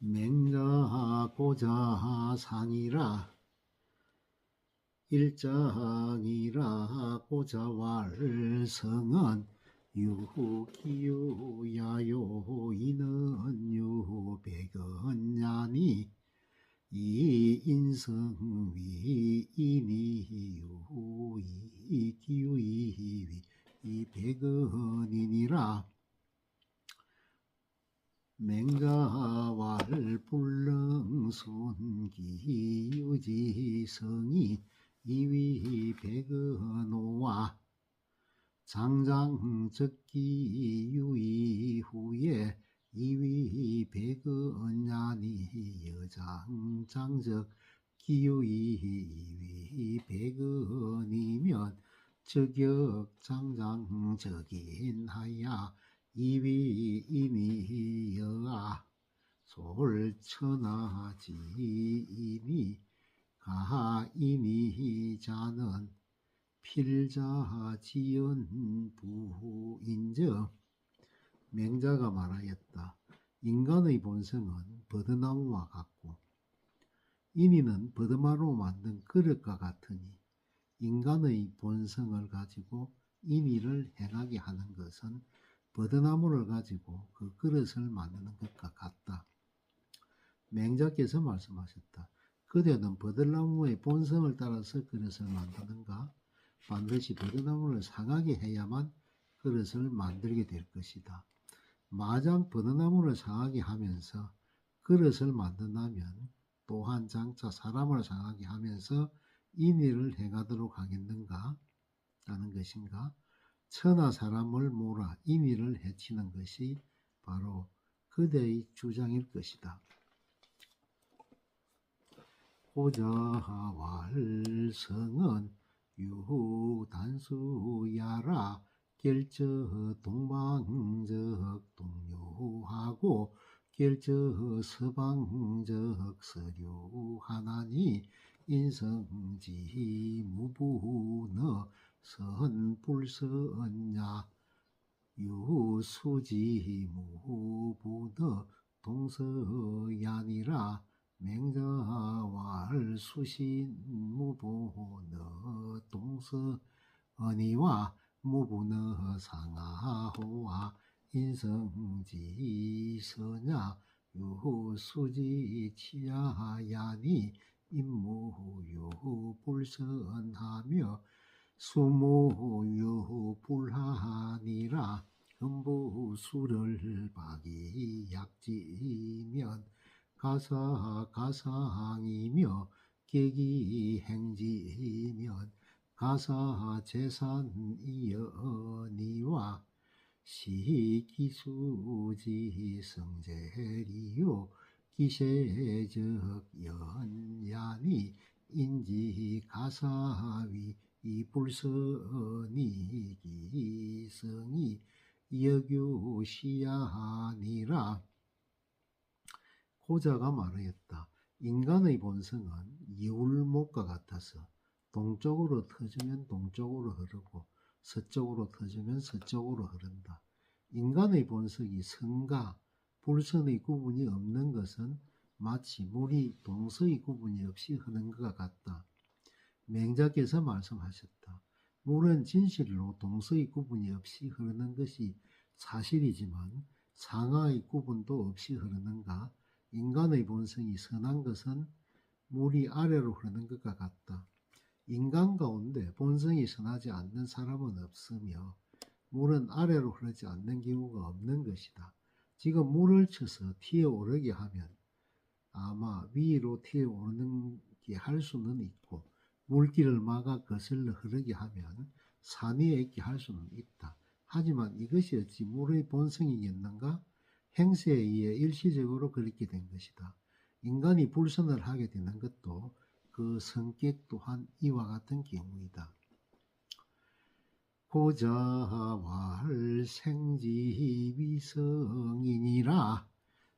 맹자 고자 상이라 일장이라 고자왈성은 유기유야요 이는 유백언냐니 이인성위 이니유 이기유이위 이백언이니라. 맹자왈 불능순기 유지성이 이위백언오와 장장적기 유이후에 이위백언야니 여장장적 기유이위백언이면 적역장장적인하야 이위이니여아 솔천하지이니 가이니자는 필자지연부인저. 맹자가 말하였다. 인간의 본성은 버드나무와 같고 인이는 버드마로 만든 그릇과 같으니 인간의 본성을 가지고 인이를 행하게 하는 것은 버드나무를 가지고 그 그릇을 만드는 것과 같다. 맹자께서 말씀하셨다. 그대는 버들나무의 본성을 따라서 그릇을 만드는가? 반드시 버드나무를 상하게 해야만 그릇을 만들게 될 것이다. 마장 버드나무를 상하게 하면서 그릇을 만든다면 또한 장차 사람을 상하게 하면서 인의를 행하도록 하겠는가? 라는 것인가? 천하 사람을 몰아 인의를 해치는 것이 바로 그대의 주장일 것이다. 고자왈성은 유단수야라 결저 동방적 동료하고 결저 서방적 서류하나니 인성지 무부너 선불선야 유수지 무부너 동서야니라. 맹자왈 수신무보너 동서언이와 무보너 상하호와 인성지서냐 유수지 치야야니 임무유불선하며 수무유불하니라. 금부수를 박이약지면 가사가상이며 계기행지면 가사재산이여니와 시기수지 성재리요 기세적 연야니 인지가사위 이불선이 기성이 여규시야니라. 고자가 말하였다. 인간의 본성은 이울목과 같아서 동쪽으로 터지면 동쪽으로 흐르고 서쪽으로 터지면 서쪽으로 흐른다. 인간의 본성이 선과 불선의 구분이 없는 것은 마치 물이 동서의 구분이 없이 흐르는 것과 같다. 맹자께서 말씀하셨다. 물은 진실로 동서의 구분이 없이 흐르는 것이 사실이지만 상하의 구분도 없이 흐르는가? 인간의 본성이 선한 것은 물이 아래로 흐르는 것과 같다. 인간 가운데 본성이 선하지 않는 사람은 없으며 물은 아래로 흐르지 않는 경우가 없는 것이다. 지금 물을 쳐서 튀어오르게 하면 아마 위로 튀어오르게 할 수는 있고 물길을 막아 거슬러 흐르게 하면 산 위에 있게 할 수는 있다. 하지만 이것이 어찌 물의 본성이겠는가? 행세에 의해 일시적으로 그렇게 된 것이다. 인간이 불선을 하게 되는 것도 그 성격 또한 이와 같은 경우이다. 고자왈 생지위성이니라.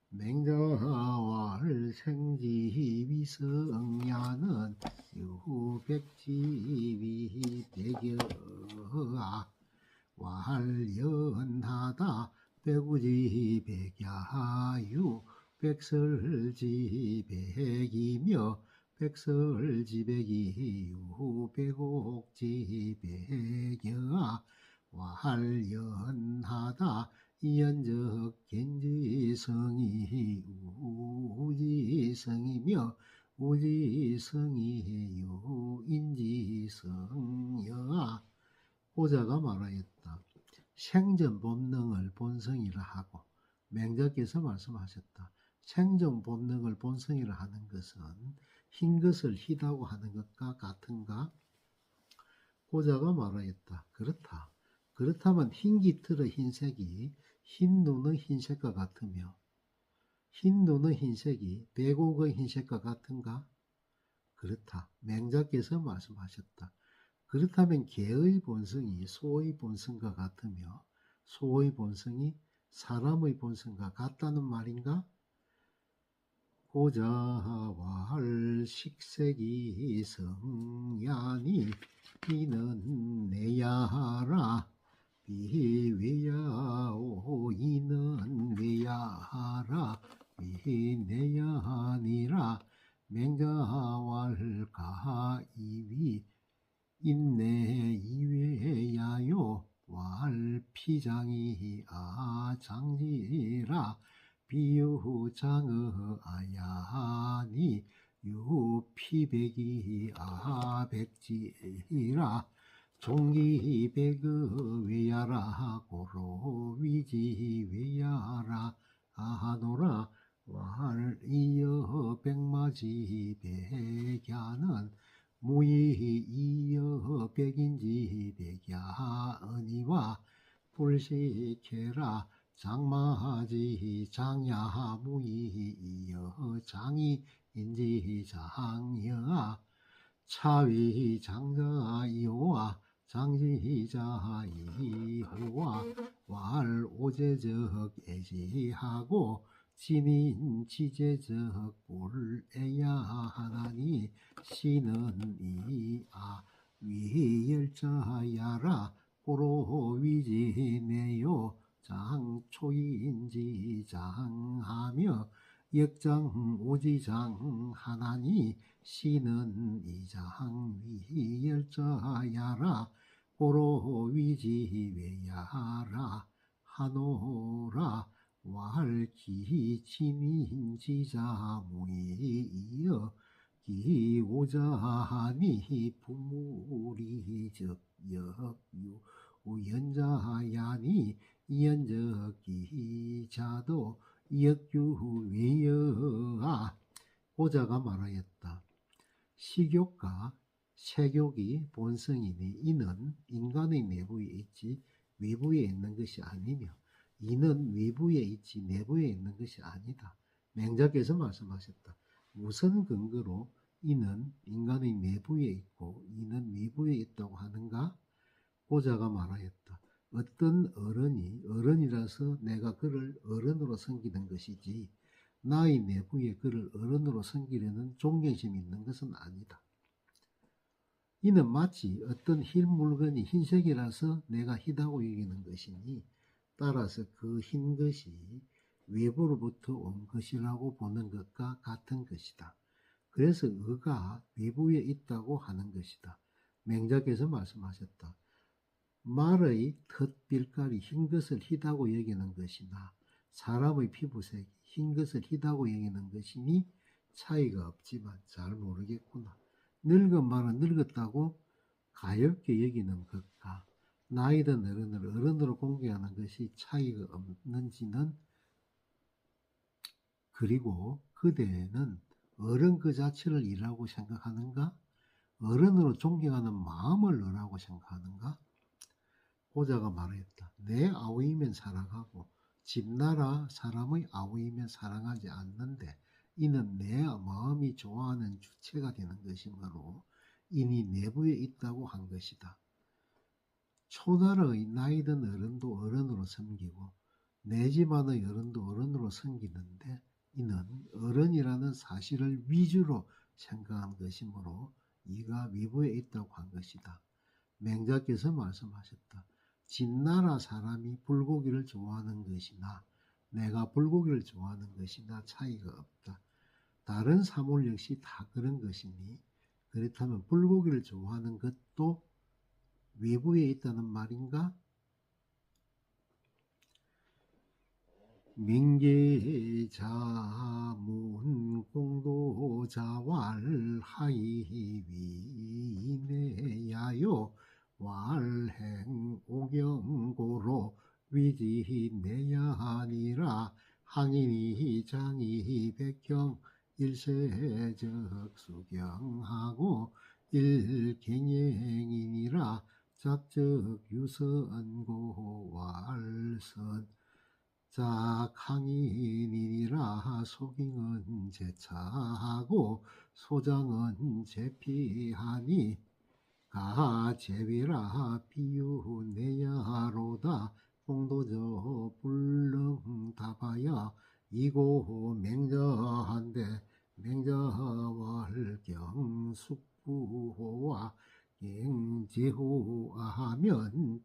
맹자왈 생지위성야는 유백지위 백여아 왈연하다 백우지 백야유 백설지백이며 백설지백이 유백옥지백여아 활연하다 이연적 겐지성이 우지성이며 우지성이 유인지성여아 고자가 말하였다. 생전 본능을 본성이라 하고 맹자께서 말씀하셨다. 생전 본능을 본성이라 하는 것은 흰 것을 희다고 하는 것과 같은가? 고자가 말하였다. 그렇다. 그렇다면 흰 깃털의 흰색이 흰 눈의 흰색과 같으며 흰 눈의 흰색이 백옥의 흰색과 같은가? 그렇다. 맹자께서 말씀하셨다. 그렇다면 개의 본성이 소의 본성과 같으며 소의 본성이 사람의 본성과 같다는 말인가? 고자왈 식색이 성야니 이는 내야라 비외야오 이는 외야라 비내야니라 맹자왈 가이위 인내 이외야요 왈피장이 아장지라 비유장의 아야니 유피백이 아백지라 종기백의 외야라 고로위지 외야라 아노라 왈이여 백마지 백야는 무이이여 백인지 백야언니와 불식해라 장마지 장야 무이이여 장이인지 장여아 차위 장자이호와 장지자이호와 왈 오제적 애지하고 진인 지제적 불애야 하나니 시는 이아 위열자야라 고로 위지내요 장초인지 장하며 역장 오지장 하나니 시는 이장 위열자야라 고로 위지외야라 하노라 왈기 진인지자 무이이여 기오자하니 부무리적 역유 우연자야니 이연적 기자도 역유외여아 고자가 말하였다. 식욕과 색욕이 본성이니 이는 인간의 내부에 있지 외부에 있는 것이 아니며 이는 외부에 있지 내부에 있는 것이 아니다. 맹자께서 말씀하셨다. 무슨 근거로 이는 인간의 내부에 있고 이는 외부에 있다고 하는가? 고자가 말하였다. 어떤 어른이 어른이라서 내가 그를 어른으로 섬기는 것이지 나의 내부에 그를 어른으로 섬기려는 존경심이 있는 것은 아니다. 이는 마치 어떤 흰 물건이 흰색이라서 내가 희다고 여기는 것이니 따라서 그 흰 것이 외부로부터 온 것이라고 보는 것과 같은 것이다. 그래서 의가 외부에 있다고 하는 것이다. 맹자께서 말씀하셨다. 말의 텄빛깔이 흰 것을 희다고 여기는 것이나 사람의 피부색이 흰 것을 희다고 여기는 것이니 차이가 없지만 잘 모르겠구나. 늙은 말은 늙었다고 가엽게 여기는 것과 나이 든 어른을 어른으로 공개하는 것이 차이가 없는지는 그리고 그대는 어른 그 자체를 이라고 생각하는가? 어른으로 존경하는 마음을 너라고 생각하는가? 고자가 말했다. 내 아우이면 사랑하고 집나라 사람의 아우이면 사랑하지 않는데 이는 내 마음이 좋아하는 주체가 되는 것이므로 이니 내부에 있다고 한 것이다. 초나라의 나이든 어른도 어른으로 섬기고 내 집안의 어른도 어른으로 섬기는데 이는 어른이라는 사실을 위주로 생각한 것이므로 이가 외부에 있다고 한 것이다. 맹자께서 말씀하셨다. 진나라 사람이 불고기를 좋아하는 것이나 내가 불고기를 좋아하는 것이나 차이가 없다. 다른 사물 역시 다 그런 것이니 그렇다면 불고기를 좋아하는 것도 외부에 있다는 말인가? 명계자문 공도자왈하이위내야요 왈행 오경고로 위지내야니라 항인이 장이 백경 일세적 수경하고 일경행이니라 작적 유선고 왈선 작항인이니라 소경은 제차하고 소장은 제피하니 가제비라 비유내야로다 공도저 불능다바야 이고 맹자한데 맹자월경 숙부호와 갱제호하면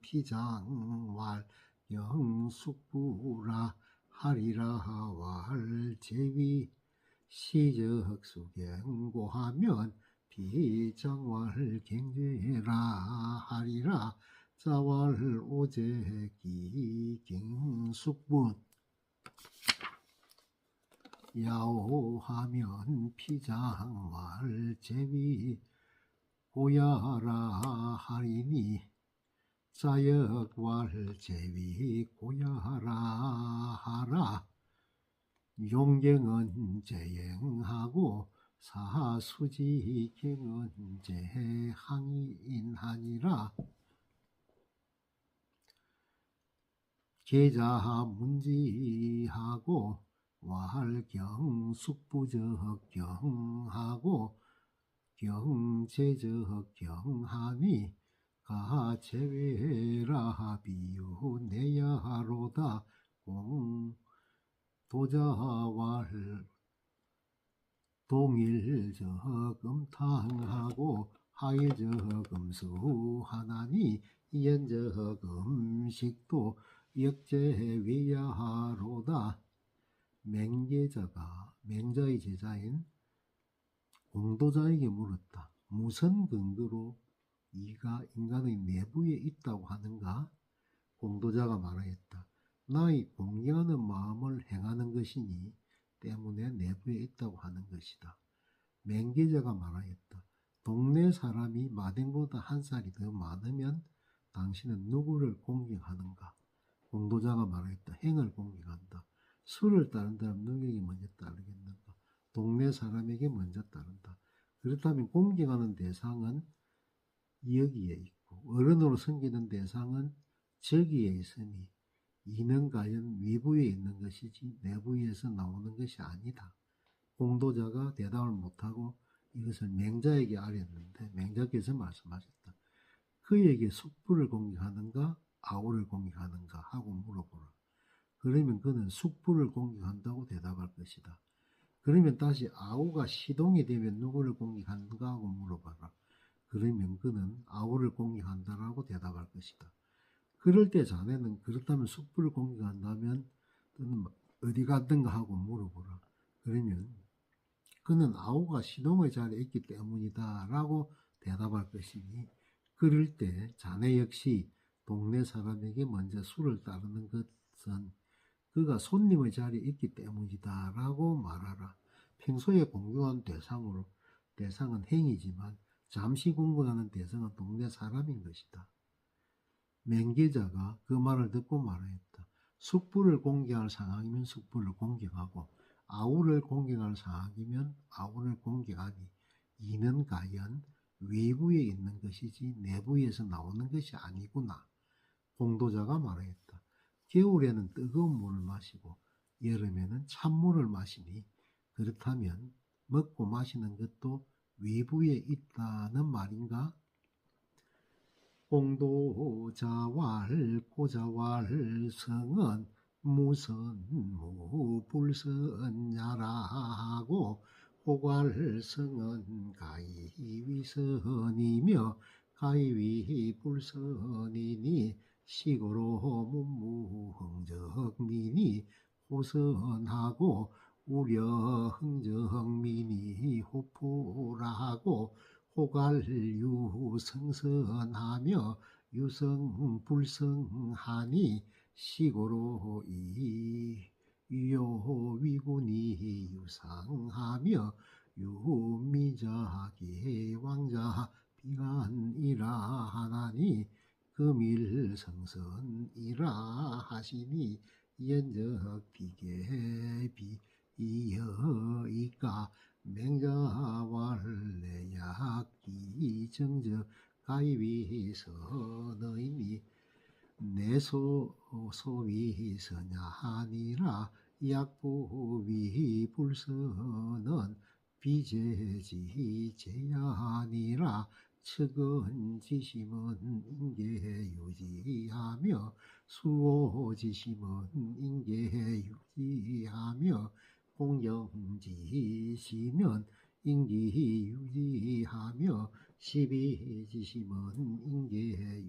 피장왈 영숙부라 하리라 왈제위 시적수경고하면 비장왈 갱제라 하리라 자왈 오제기 갱숙분 야오하면 피장왈 제위 고야라 하리니 자역왈 제위 고야라 하라 용경은 제행하고 사수지경은 제항인하니라 계자문지하고 왈경 숙부적경하고 경제적경하니 가제외라 비유내야로다 공도자왈 동일적음탕하고 하일적음수하나니 이연적음식도 역제외야로다 맹제자가 맹자의 제자인 공도자에게 물었다. 무슨 근거로 이가 인간의 내부에 있다고 하는가? 공도자가 말하였다. 나의 공경하는 마음을 행하는 것이니 때문에 내부에 있다고 하는 것이다. 맹계자가 말하였다. 동네 사람이 마댕보다 한 살이 더 많으면 당신은 누구를 공경하는가? 공도자가 말하였다. 행을 공경한다. 술을 따른다면 누구에게 먼저 따르겠는가? 동네 사람에게 먼저 따른다. 그렇다면 공경하는 대상은 여기에 있고 어른으로 섬기는 대상은 저기에 있으니 이는 과연 외부에 있는 것이지 내부에서 나오는 것이 아니다. 공도자가 대답을 못하고 이것을 맹자에게 아뢰었는데 맹자께서 말씀하셨다. 그에게 숙부를 공경하는가 아우를 공경하는가 하고 물어보라. 그러면 그는 숙부를 공경한다고 대답할 것이다. 그러면 다시 아우가 시동이 되면 누구를 공경하는가 하고 물어봐라. 그러면 그는 아우를 공경한다라고 대답할 것이다. 그럴 때 자네는 그렇다면 숙부를 공경한다면 또는 어디 갔든가 하고 물어보라. 그러면 그는 아우가 시동의 자리에 있기 때문이다 라고 대답할 것이니 그럴 때 자네 역시 동네 사람에게 먼저 술을 따르는 것은 그가 손님의 자리에 있기 때문이다 라고 말하라. 평소에 공경한 대상은 행이지만 잠시 공경하는 대상은 동네 사람인 것이다. 맹계자가 그 말을 듣고 말하였다. 숙부를 공경할 상황이면 숙부를 공경하고 아우를 공경할 상황이면 아우를 공경하니 이는 과연 외부에 있는 것이지 내부에서 나오는 것이 아니구나. 공도자가 말하였다. 겨울에는 뜨거운 물을 마시고 여름에는 찬물을 마시니 그렇다면 먹고 마시는 것도 외부에 있다는 말인가? 공도자왈 고자왈 성은 무선무 불선야라하고 호괄성은 가이위선이며 가이위 불선이니 시고로 문무흥적민이 호선하고 우려 흥정민이 호포라하고 호갈유 성선하며 유성불성하니 시고로 유요 위군이 유상하며 유미자기 왕자 비간이라 하나니 금일성선이라 하시니 연적 비계비 이여이까 맹자왈레약기 정적 가입이 선의니 내소위 선야하니라 약부위 불선은 비제지 제야하니라 측은지심은 인계유지하며 수호지심은 인계유지하며 공경지시면 인기유지하며 시비지심은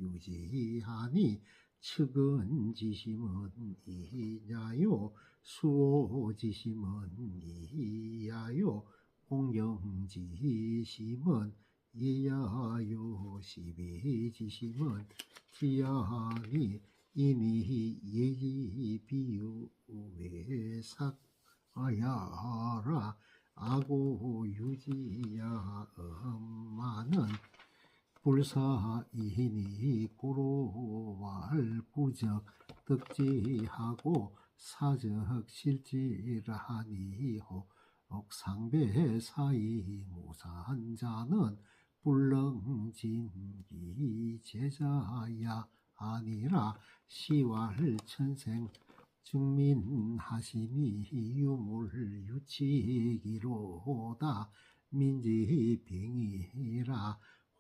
인계유지하니 측은지심은 이냐요 수호지심은 이야요 공경지심은 예야요 시비지심은 지야니 이니 예지비유외삭아야라 아고유지야 엄마는 불사이니 고로왈 부적 덕지하고 사적 실지라하니 옥상배 사이 무산자는 불렁진기 제자야 아니라 시왈천생 증민하시니 유물유치기로다 민지병이라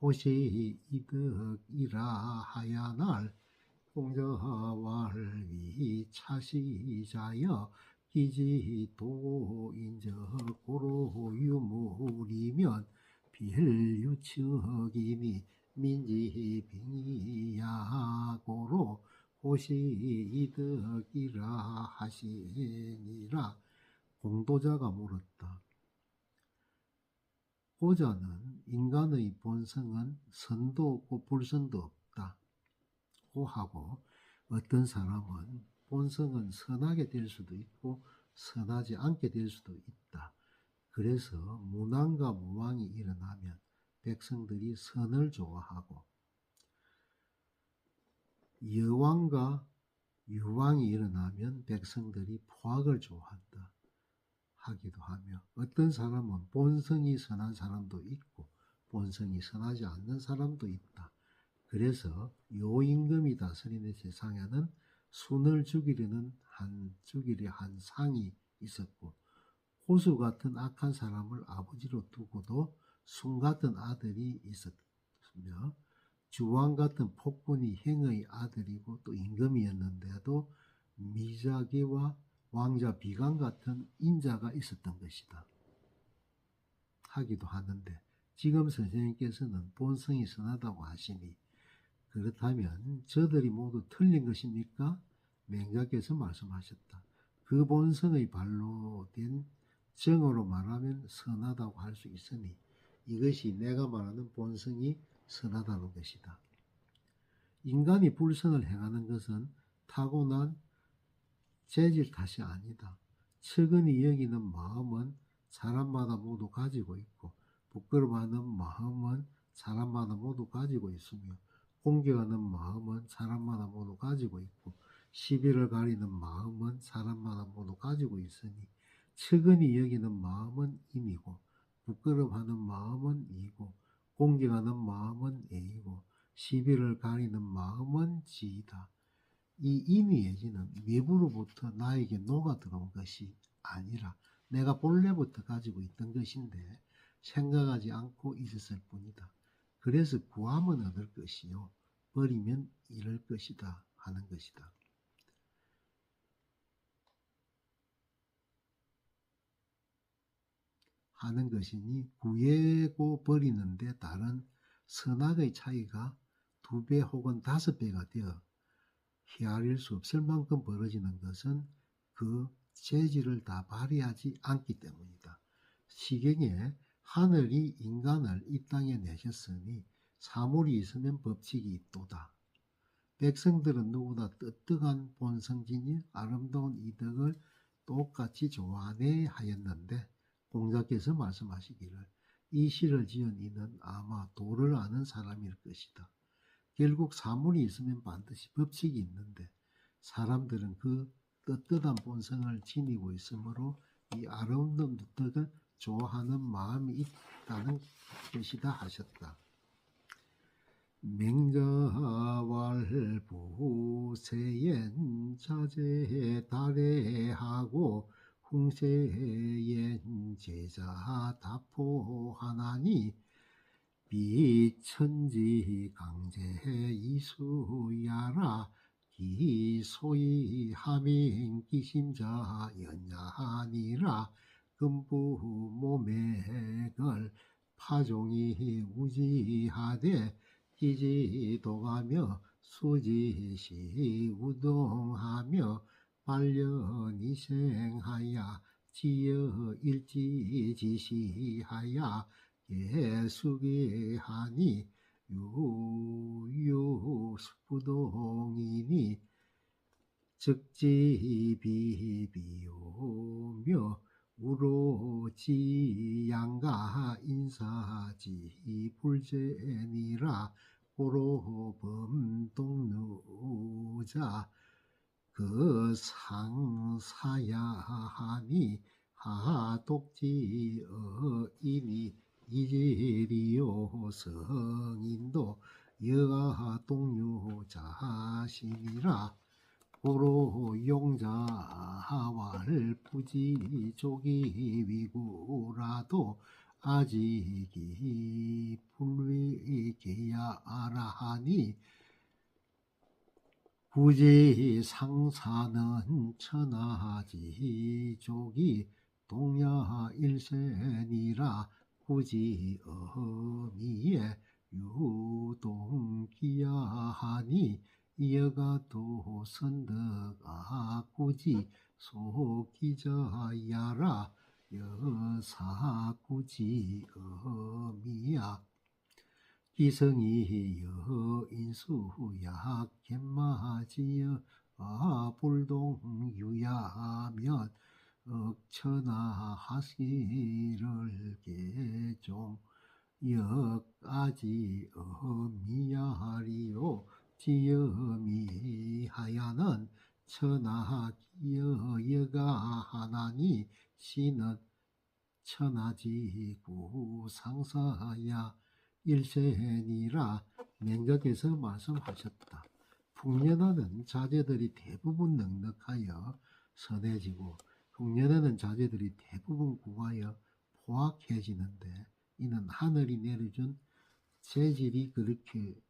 호시 이득이라 하야날 공자왈위 차시자여 기지도인적 고로유물이면 빌유척이니 민지빙이야 고로 호시이득이라 하시니라. 공도자가 물었다. 고자는 인간의 본성은 선도 없고 불선도 없다 고 하고, 어떤 사람은 본성은 선하게 될 수도 있고 선하지 않게 될 수도 있다. 그래서 문왕과 무왕이 일어나면 백성들이 선을 좋아하고 여왕과 유왕이 일어나면 백성들이 포악을 좋아한다 하기도 하며, 어떤 사람은 본성이 선한 사람도 있고 본성이 선하지 않는 사람도 있다. 그래서 요임금이 다스리는 세상에는 순을 죽이려 한 상이 있었고, 호수 같은 악한 사람을 아버지로 두고도 순 같은 아들이 있었으며, 주왕 같은 폭군이 행의 아들이고 또 임금이었는데도 미자기와 왕자 비강 같은 인자가 있었던 것이다 하기도 하는데, 지금 선생님께서는 본성이 선하다고 하시니 그렇다면 저들이 모두 틀린 것입니까? 맹자께서 말씀하셨다. 그 본성의 발로 된 정으로 말하면 선하다고 할 수 있으니 이것이 내가 말하는 본성이 선하다는 것이다. 인간이 불선을 행하는 것은 타고난 재질 탓이 아니다. 측은히 여기는 마음은 사람마다 모두 가지고 있고, 부끄러워하는 마음은 사람마다 모두 가지고 있으며, 공경하는 마음은 사람마다 모두 가지고 있고, 시비를 가리는 마음은 사람마다 모두 가지고 있으니 측은히 여기는 마음은 임이고, 부끄러워하는 마음은 이고, 공경하는 마음은 애이고, 시비를 가리는 마음은 지이다. 이 임의예지는 외부로부터 나에게 녹아 들어온 것이 아니라 내가 본래부터 가지고 있던 것인데 생각하지 않고 있었을 뿐이다. 그래서 구하면 얻을 것이요 버리면 잃을 것이다 하는 것이다. 하는 것이니 구하고 버리는데 다른 선악의 차이가 2배 혹은 5배가 되어 헤아릴 수 없을 만큼 벌어지는 것은 그 재질을 다 발휘하지 않기 때문이다. 시경에 하늘이 인간을 이 땅에 내셨으니 사물이 있으면 법칙이 있도다. 백성들은 누구나 뜨뜻한 본성진이 아름다운 이덕을 똑같이 좋아하네 하였는데 공자께서 말씀하시기를 이 시를 지은 이는 아마 도를 아는 사람일 것이다. 결국 사물이 있으면 반드시 법칙이 있는데 사람들은 그 떳떳한 본성을 지니고 있으므로 이 아름다운 덕을 좋아하는 마음이 있다는 것이다 하셨다. 맹자왈부 세연 자제 달해하고 홍세연 제자 다포하나니 비천지 강제 이수야라 기소이 하민 기심자 연야하니라 금부 모맥을 파종이 우지하되 기지도가며 수지시 우동하며 반려니생하야 지여 일지지시하야 예수기하니 유유부동이니 적지비비오며 우로지양가 인사지 불제니라 고로범동루자 그 상사야하니 하독지어이니 이제리요 성인도 여가 동료자신이라 고로 용자할 부지족이 위구라도 아직이 불위계야라 하니 구지 상사는 천하지족이 동야일센이라 구지 어미에 유동기야하니 여가도 선덕아 구지 소기자야라 여사구지 어미야 기성이 여인수야 갯마지여 불동유야면 억천하 하시를 개종 역아지 어미야리요 지여미하야는 천하기여여가 하나니 시는 천하지구 상사야 일세니라 맹자께서 말씀하셨다. 풍년하는 자제들이 대부분 넉넉하여 선해지고 풍년하는 자제들이 대부분 구하여 포악해지는데 이는 하늘이 내려준 재질이 그렇게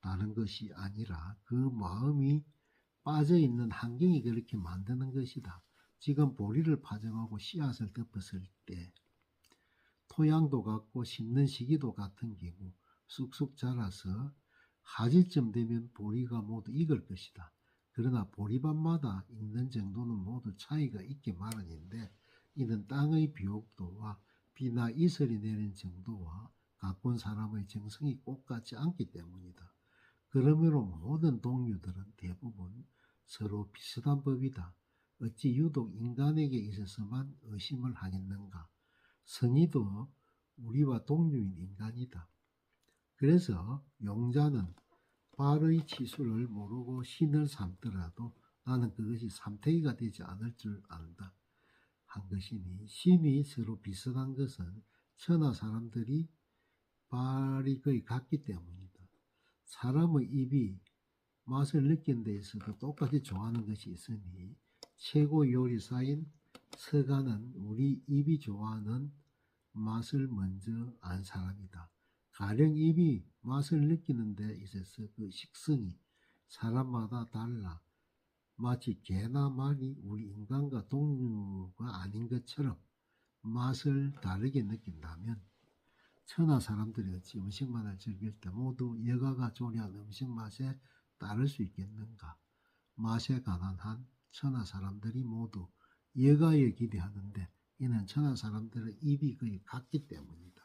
다른 것이 아니라 그 마음이 빠져있는 환경이 그렇게 만드는 것이다. 지금 보리를 파종하고 씨앗을 덮었을 때 토양도 같고 심는 시기도 같은 경우 쑥쑥 자라서 하지쯤 되면 보리가 모두 익을 것이다. 그러나 보리밭마다 익는 정도는 모두 차이가 있게 마련인데 이는 땅의 비옥도와 비나 이슬이 내린 정도와 가꾼 사람의 정성이 똑같지 않기 때문이다. 그러므로 모든 동류들은 대부분 서로 비슷한 법이다. 어찌 유독 인간에게 있어서만 의심을 하겠는가? 성의도 우리와 동류인 인간이다. 그래서 용자는 발의 치수를 모르고 신을 삼더라도 나는 그것이 삼태기가 되지 않을 줄 안다 한 것이니 신이 서로 비슷한 것은 천하 사람들이 발이 거의 같기 때문이다. 사람의 입이 맛을 느끼는 데 있어도 똑같이 좋아하는 것이 있으니 최고 요리사인 서가는 우리 입이 좋아하는 맛을 먼저 안 사람이다. 가령 입이 맛을 느끼는 데 있어서 그 식성이 사람마다 달라 마치 개나 말이 우리 인간과 동류가 아닌 것처럼 맛을 다르게 느낀다면 천하 사람들이 어찌 음식만을 즐길 때 모두 여가가 조리한 음식 맛에 따를 수 있겠는가? 맛에 가난한 천하 사람들이 모두 여가에 기대하는데 이는 천하 사람들의 입이 거의 같기 때문이다.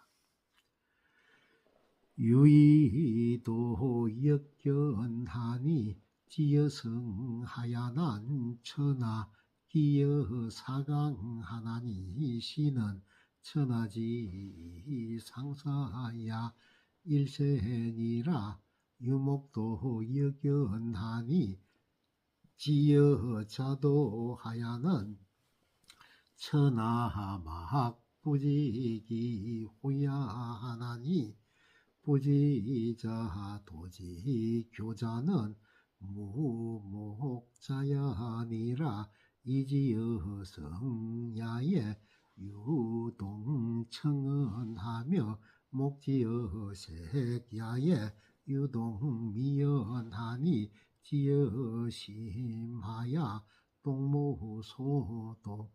유의도 역견하니 지여성하야난 천하 기여 사강하나니 시는 천하지 상사야 일세니라. 유목도 역견하니 지여 자도하야는 천하막 부지기 호야하나니 부지자 도지 교자는 무목자야니라. 이지여 성야에 유동청언하며 목지여 색야에 유동미연하니 지여 심하야 동무소동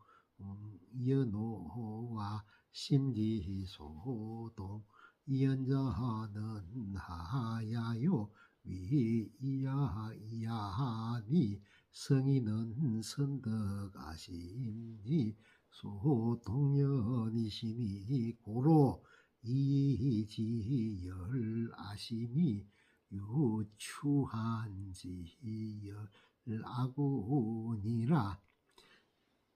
연호와 심지소동 이연자는 하야요 위이야이야하니 성인은 선덕아심니 소동연이시니 고로 이지열아심이 유추한지열아군이라.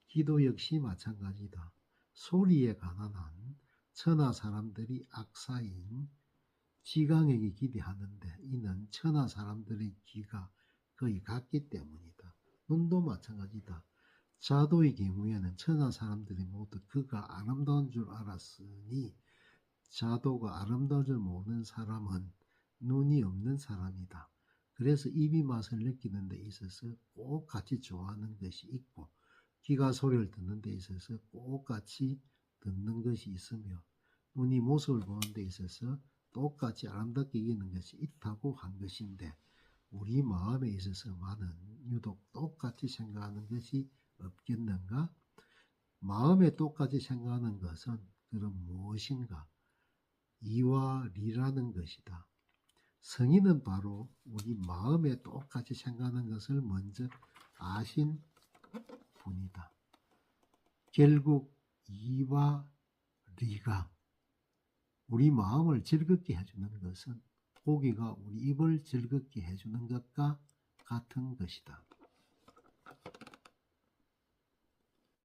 기도 역시 마찬가지다. 소리에 가난한 천하 사람들이 악사인 지강에게 기대하는데 이는 천하 사람들의 귀가 거의 같기 때문이다. 눈도 마찬가지다. 자도의 경우에는 천하 사람들이 모두 그가 아름다운 줄 알았으니 자도가 아름다운 줄 모르는 사람은 눈이 없는 사람이다. 그래서 입이 맛을 느끼는 데 있어서 꼭 같이 좋아하는 것이 있고 귀가 소리를 듣는 데 있어서 꼭 같이 듣는 것이 있으며 눈이 모습을 보는 데 있어서 똑같이 아름답게 여기는 것이 있다고 한 것인데 우리 마음에 있어서만은 유독 똑같이 생각하는 것이 없겠는가? 마음에 똑같이 생각하는 것은 그럼 무엇인가? 이와 리라는 것이다. 성인은 바로 우리 마음에 똑같이 생각하는 것을 먼저 아신 분이다. 결국 이와 리가 우리 마음을 즐겁게 해주는 것은 고기가 우리 입을 즐겁게 해주는 것과 같은 것이다.